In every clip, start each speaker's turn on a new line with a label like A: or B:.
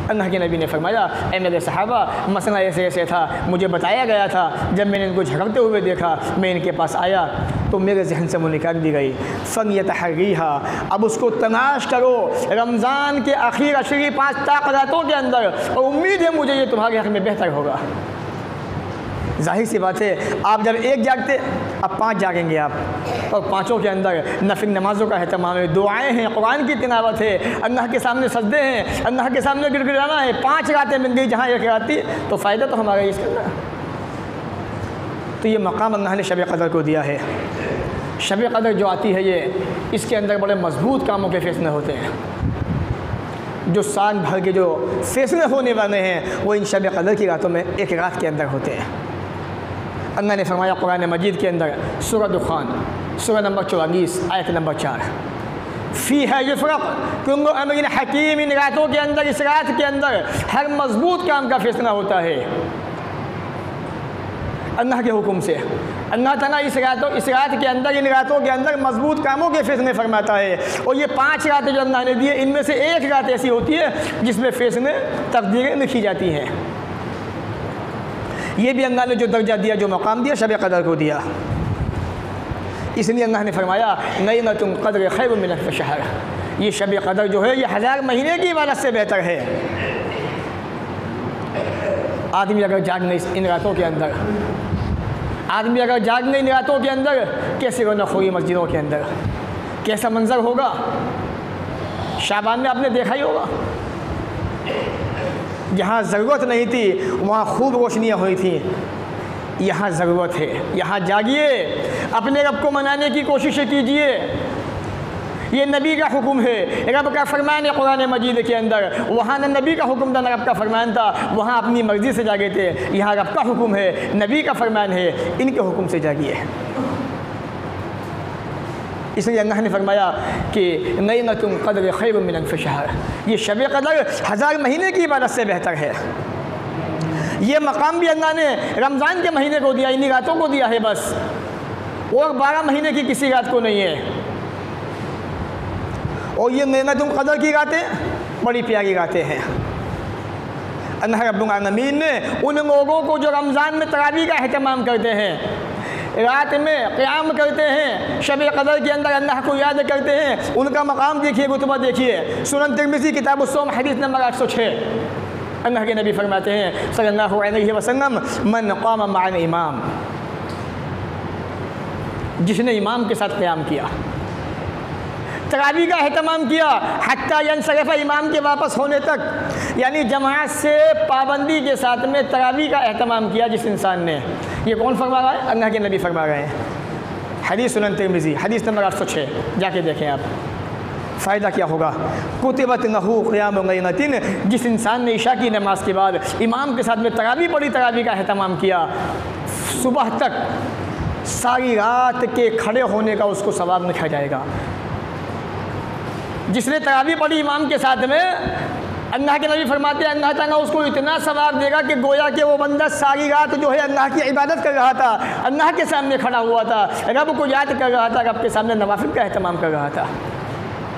A: अल्लाह के नबी ने फरमाया, ऐ मेरे सहाबा, मसला ऐसे ऐसे था, मुझे बताया गया था। जब मैंने इनको झगड़ते हुए देखा, मैं इनके पास आया तो मेरे जहन से वो निकाल दी गई। फ़न यतहरीहा, अब उसको तलाश करो रमज़ान के आखिर अशरी 5 ताक़रातों के अंदर, और उम्मीद है मुझे ये तुम्हारे हक़ में बेहतर होगा। जाहिर सी बात है, आप जब एक जागते, अब 5 जागेंगे आप, और 5ओं के अंदर नफिल नमाज़ों का अहतमाम है, दुआएँ हैं, कुरान की तिलावत है, अल्लाह के सामने सजदे हैं, अल्लाह के सामने गिड़गिड़ाना है। 5 रातें मिल गई जहाँ एक रात थी, तो फ़ायदा तो हमारा इसके अंदर। तो ये मकाम अल्लाह ने शब क़दर को दिया है। शब क़दर जो आती है, ये इसके अंदर बड़े मजबूत कामों के फैसले होते हैं। जो साल भर के जो फैसले होने वाले हैं, वो इन शब क़दर की रातों में एक रात के अंदर होते हैं। अल्लाह ने फरमाया कुरान मजीद के अंदर, सूरह दुखान, सूरह नंबर 44, आयत नंबर 4, फ़ीहा युफ़रक़ कुल्लु अम्रिन हकीम, इन रातों के अंदर, इस रात के अंदर हर मजबूत काम का फैसला होता है अल्लाह के हुक्म से। अल्लाह ताला इस रात के अंदर, इन रातों के अंदर मजबूत कामों के फैसले फरमाता है। और ये 5 रातें जो अल्लाह ने दी है, इनमें से एक रात ऐसी होती है जिसमें फैसले, तकदीरें लिखी जाती हैं। ये भी अल्लाह ने जो दर्जा दिया, जो मकाम दिया, शब क़दर को दिया। इसलिए अल्लाह ने फरमाया, लैलतुल क़द्र खैरुम मिन अल्फ़ि शहर, ये शब क़दर जो है, ये 1000 महीने की इबादत से बेहतर है। आदमी अगर जाग नहीं इन रातों के अंदर, आदमी अगर जाग नहीं इन रातों के अंदर, कैसे रौनक होगी मस्जिदों के अंदर, कैसा मंजर होगा। शाबान में आपने देखा ही होगा, जहाँ ज़रूरत नहीं थी वहाँ खूब रोशनियाँ हुई थी। यहाँ ज़रूरत है, यहाँ जागिए, अपने रब को मनाने की कोशिश कीजिए। ये नबी का हुक्म है, रब का फरमान है कुरान मजीद के अंदर। वहाँ न नबी का हुक्म था न रब का फरमान था, वहाँ अपनी मर्ज़ी से जागे थे। यहाँ रब का हुक्म है, नबी का फरमान है, इनके हुक्म से जागिए। इसलिए अल्लाह ने फरमाया कि लैलतुल क़द्र खैरुम मिन अल्फ़ि शहर, ये शब क़दर 1000 महीने की इबादत से बेहतर है। ये मकाम भी अल्लाह ने रमज़ान के महीने को दिया, इन्हीं रातों को दिया है बस, और 12 महीने की किसी रात को नहीं है। और ये लैलतुल क़द्र की रातें बड़ी प्यारी रातें हैं। अल्लाह रब्बुल आलमीन ने उन लोगों को जो रमज़ान में तरावी का अहतमाम करते हैं, रात में क़याम करते हैं, शब क़दर के अंदर अल्लाह को याद करते हैं, उनका मकाम देखिए, रुतबा देखिए। सुनन तिरमिज़ी किताब सोम हदीस नंबर 806, अल्लाह के नबी फरमाते हैं सल्लल्लाहु अलैहि वसल्लम, मन क़ाम मअल इमाम, जिसने इमाम के साथ क़याम किया, तरावी का अहतमाम किया, हत्ता यंसरिफ़, इमाम के वापस होने तक, यानी जमात से पाबंदी के साथ में तरावी का अहतमाम किया जिस इंसान ने। ये कौन फरमा रहा है? अल्लाह के नबी फरमा रहे हैं। हदीस सुनन तिरमिज़ी हदीस नंबर 806, जाके देखें आप, फ़ायदा क्या होगा। कुतिबत लहू क़ियाम लैलतिन, जिस इंसान ने इशा की नमाज के बाद इमाम के साथ में तरावी पढ़ी, तरावी का अहतमाम किया, सुबह तक सारी रात के खड़े होने का उसको सवाब लिखा जाएगा। जिसने तरावी पढ़ी इमाम के साथ में, अल्लाह के नबी फरमाते हैं अल्लाह ताला उसको इतना सवाब देगा कि गोया कि वो बंदा सारी रात जो है अल्लाह की इबादत कर रहा था, अल्लाह के सामने खड़ा हुआ था, रब को याद कर रहा था, रब के सामने नवाफिल का अहतमाम कर रहा था।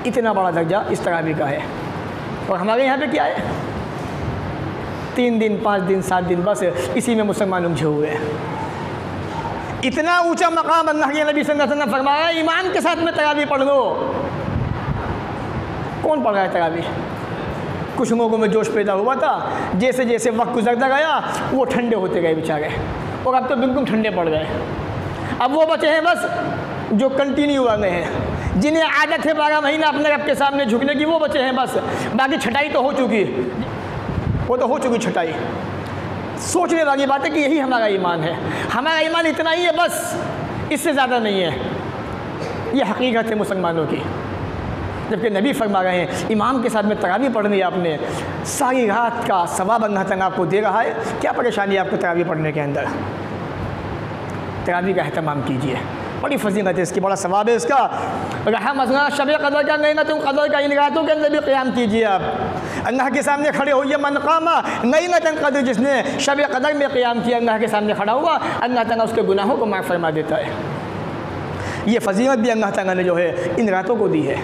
A: इतना बड़ा दर्जा इस तरावी का है। और हमारे यहाँ पे क्या है, 3 दिन 5 दिन 7 दिन बस इसी में मुसलमान उलझे हुए हैं। इतना ऊँचा मकाम अल्लाह के नबी सल्लल्लाहु अलैहि वसल्लम फरमाया ईमान के साथ में तरावी पढ़ लो। कौन पढ़ रहा है तरावी? कुछ लोगों में जोश पैदा हुआ था, जैसे जैसे वक्त गुजरता गया वो ठंडे होते गए बेचारे, और अब तो बिल्कुल ठंडे पड़ गए। अब वो बचे हैं बस जो कंटिन्यू वाले हैं, जिन्हें आदत है 12 महीना अपने रब के सामने झुकने की, वो बचे हैं बस। बाकी छटाई तो हो चुकी, वो तो हो चुकी छटाई। सोचने वाली बात है कि यही हमारा ईमान है, हमारा ईमान इतना ही है बस, इससे ज़्यादा नहीं है। ये हकीकत है मुसलमानों की। जबकि नबी फरमा रहे हैं इमाम के साथ में तरावी पढ़नी है आपने, सारी रात का सवाब अल्लाह ताला आपको दे रहा है। क्या परेशानी है आपको तरावी पढ़ने के अंदर? तरावी का अहतमाम कीजिए, बड़ी फजीलत है इसकी, बड़ा सवाब है इसका। रहा मसला शब क़दर का, लैलतुल क़द्र का, इन रातों के अंदर भी क़याम कीजिए आप, अल्लाह के सामने खड़े होइए। मन क़ामा लैलतुल क़द्र, जिसने शब क़द्र में क़याम किया, अल्लाह के सामने खड़ा हुआ, अल्लाह ताला उसके गुनाहों को माफ़ फरमा देता है। ये फजीलत भी अल्लाह ताला ने जो है इन रातों को दी है।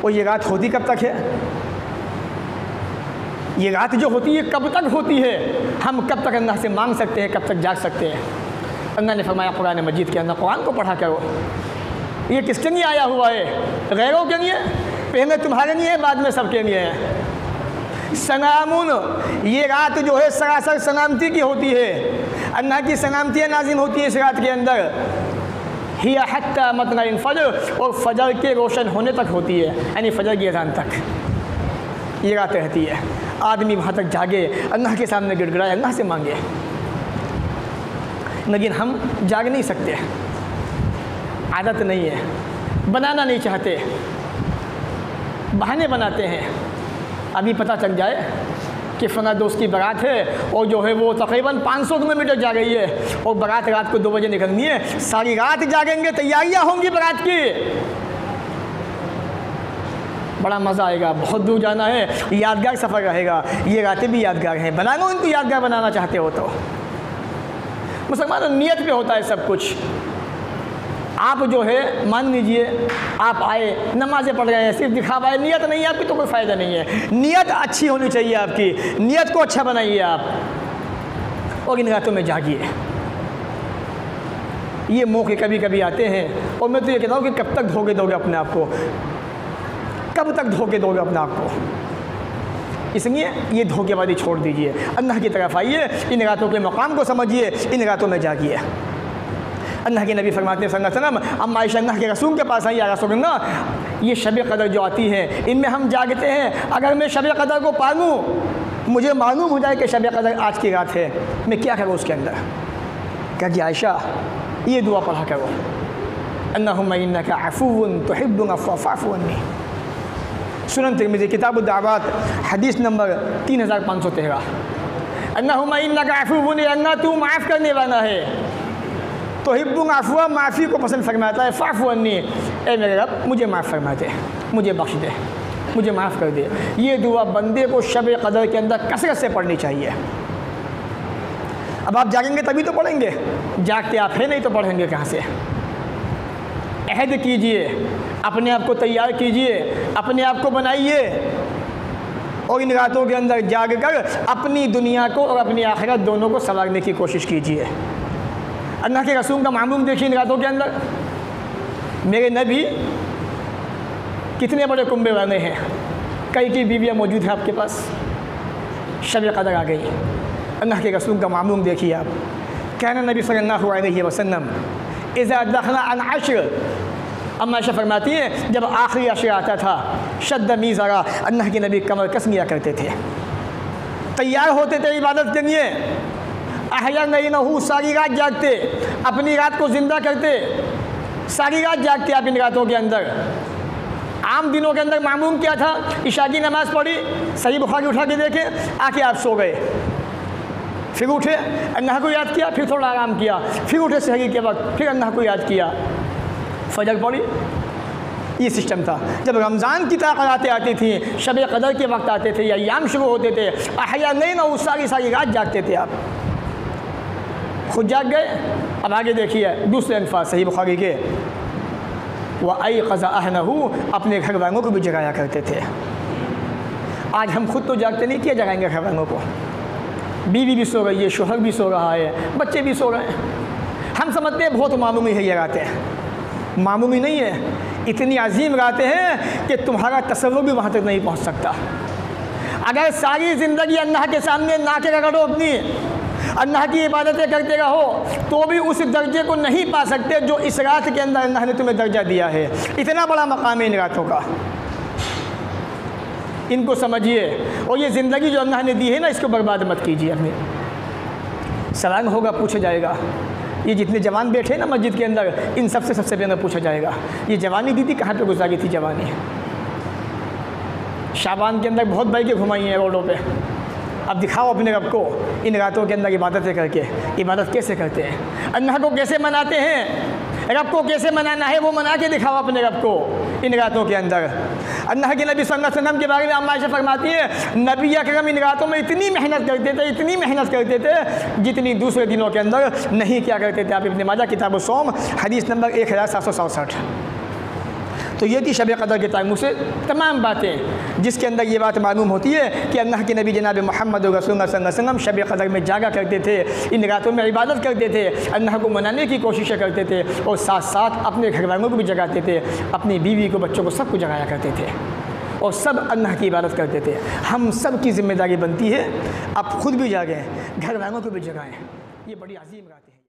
A: और ये रात होती कब तक है? ये रात जो होती है कब तक होती है, हम कब तक अल्लाह से मांग सकते हैं, कब तक जाग सकते हैं। अल्लाह ने फरमाया कुरान मजीद के अंदर, कुरान को पढ़ा करो। ये किसके लिए आया हुआ है? गैरों के लिए, पहले तुम्हारे लिए है, बाद में सबके लिए है। सलामुन, ये रात जो है सरासर सलामती की होती है, अल्लाह की सलामतियाँ नाजिम होती है इस रात के अंदर। हिया हत्ता मतलइन फजर, और फजर के रोशन होने तक होती है, यानी फजर की अज़ान तक ये रात रहती है। आदमी वहाँ तक जागे, अल्लाह के सामने गिड़गिड़ाए, अल्लाह से मांगे, लेकिन हम जाग नहीं सकते, आदत नहीं है, बनाना नहीं चाहते, बहाने बनाते हैं। अभी पता चल जाए कि फला दोस्त की बारात है और जो है वो तकरीबन 500 किलोमीटर जा रही है और बारात रात को 2 बजे निकलनी है, सारी रात जागेंगे, तैयारियां होंगी बारात की, बड़ा मज़ा आएगा, बहुत दूर जाना है, यादगार सफ़र रहेगा। ये रातें भी यादगार हैं, बना लो इनको यादगार बनाना चाहते हो तो। मुसलमानों, नियत पे होता है सब कुछ। आप जो है मान लीजिए आप आए, नमाज़ें पढ़ रहे हैं, सिर्फ दिखावा है, नियत नहीं है आपकी तो कोई फ़ायदा नहीं है। नियत अच्छी होनी चाहिए आपकी, नियत को अच्छा बनाइए आप और इन रातों में जागिए। ये मौके कभी कभी आते हैं और मैं तो ये कहता हूँ कि कब तक धोखे दोगे अपने आप को, कब तक धोखे दोगे अपने आप को। इसलिए ये धोखेबाजी छोड़ दीजिए, अल्लाह की तरफ आइए, इन रातों के मकाम को समझिए, इन रातों में जागिए। अल्लाह के नबी फरमाते हैं सल्लल्लाहु अलैहि वसल्लम, अम्मा आयशा अल्लाह के रसूल के पास आई, या रसूलल्लाह, ये शब क़दर जो आती है इनमें हम जागते हैं, अगर मैं शब क़दर को पालूँ, मुझे मालूम हो जाए कि शब क़दर आज की रात है, मैं क्या करूँ उसके अंदर? क्या जी आयशा, ये दुआ पढ़ा करो, अल्लाहुम्मा इन्नका अफ़ुव्वुन तुहिब्बुल अफ़्वा फ़अफ़ु अन्नी। सुनन तिरमिज़ी किताबुद दावात हदीस नंबर 3513। अल्लाहुम्मा इन्नका अफ़ुव्वुन, अल्लाह तू माफ़ करने वाला है, तुहिब्बुल अफ़्वा, माफ़ी को पसंद फरमाता है, फ़अफ़ु अन्नी, ए मेरे रब मुझे माफ़ फरमा दे, मुझे बख्श दे, मुझे माफ़ कर दे। ये दुआ बंदे को शब क़दर के अंदर कसरत से पढ़नी चाहिए। अब आप जागेंगे तभी तो पढ़ेंगे, जागते आप हैं नहीं तो पढ़ेंगे कहाँ से? अहद कीजिए, अपने आप को तैयार कीजिए, अपने आप को बनाइए और इन रातों के अंदर जाग कर अपनी दुनिया को और अपनी आखिरत दोनों को संवारने की कोशिश कीजिए। अल्लाह के रसूल का मामूम देखिए इन रातों के अंदर। मेरे नबी कितने बड़े कुंबे वाले हैं, कई की बीवियाँ मौजूद हैं आपके पास, शब क़दर आ गई। अल्लाह के रसूल का मामूम देखिए आप, कहना नबी सल्लल्लाहु अलैहि वसल्लम इज़ा दखला अल अश्र, अम्मा आयशा फरमाती है जब आखिरी अश्र आता था, शद्द मीज़रा, अल्लाह के नबी कमर कस लिया करते थे, तैयार होते थे इबादत के लिए। अहया नहीं नहू, सारी रात जागते, अपनी रात को ज़िंदा करते, सारी रात जागते आप इन रातों के अंदर। आम दिनों के अंदर मामूम क्या था? इशा की नमाज़ पढ़ी, सही बुखारी उठा के देखे, आके आप सो गए, फिर उठे अल्लाह को याद किया, फिर थोड़ा आराम किया, फिर उठे सहरी के वक्त, फिर अल्लाह को याद किया, फजर पढ़ी। ये सिस्टम था। जब रमज़ान की ताक़ातें आती थी, शब क़दर के वक्त आते थे या याम शुरू होते थे, अहया नहीं ना उस सारी रात जागते थे आप, खुद जाग गए। अब आगे देखिए दूसरे अल्फाज सही बुखारी के, वह आई क़ज़ा अहलहू, अपने घर वालों को भी जगाया करते थे। आज हम खुद तो जागते नहीं, क्या जगाएंगे घर वालों को? बीवी भी सो रही है, शोहर भी सो रहा है, बच्चे भी सो रहे हैं। हम समझते हैं बहुत मामूली है ये रातें, मामूली नहीं है, इतनी अजीम रातें हैं कि तुम्हारा तसव्वुर भी वहाँ तक नहीं पहुँच सकता। अगर सारी ज़िंदगी अल्लाह के सामने नाके रगड़ो, अपनी अल्लाह की इबादतें करते रहो, तो भी उस दर्जे को नहीं पा सकते जो इस रात के अंदर अल्लाह ने तुम्हें दर्जा दिया है। इतना बड़ा मकाम है इन रातों का, इनको समझिए। और ये ज़िंदगी जो अल्लाह ने दी है ना, इसको बर्बाद मत कीजिए। अपने सवाल होगा, पूछा जाएगा, ये जितने जवान बैठे ना मस्जिद के अंदर, इन सबसे पहले पूछा जाएगा, ये जवानी दीदी कहाँ पे गुजारी थी? जवानी शाबान के अंदर बहुत बाइकें घुमाई हैं रोडों पे, अब दिखाओ अपने रब को इन रातों के अंदर इबादतें करके। इबादत कैसे करते हैं, अल्लाह को कैसे मनाते हैं, रब को कैसे मनाना है वो मना के दिखाओ अपने रब को इन रातों के अंदर। अल्लाह के नबी सल्लल्लाहु अलैहि वसल्लम के बारे में अम्मा आयशा फरमाती है, नबी अकरम इन रातों में इतनी मेहनत करते थे, इतनी मेहनत करते थे जितनी दूसरे दिनों के अंदर नहीं क्या करते थे। आप इब्न माजा किताब सौम हदीस नंबर 1767। तो ये थी शब क़द्र के ताल्लुक़ से तमाम बातें, जिसके अंदर ये बात मालूम होती है कि अल्लाह के नबी जनाब मोहम्मद रसूलुल्लाह सल्लल्लाहु अलैहि वसल्लम शब क़द्र में जागा करते थे, इन रातों में इबादत करते थे, अल्लाह को मनाने की कोशिश करते थे और साथ साथ अपने घर वालों को भी जगाते थे, अपनी बीवी को, बच्चों को, सबको जगाया करते थे और सब अल्लाह की इबादत करते थे। हम सब की ज़िम्मेदारी बनती है अब खुद भी जागें, घर वालों को भी जगाएं। ये बड़ी अजीम बात है।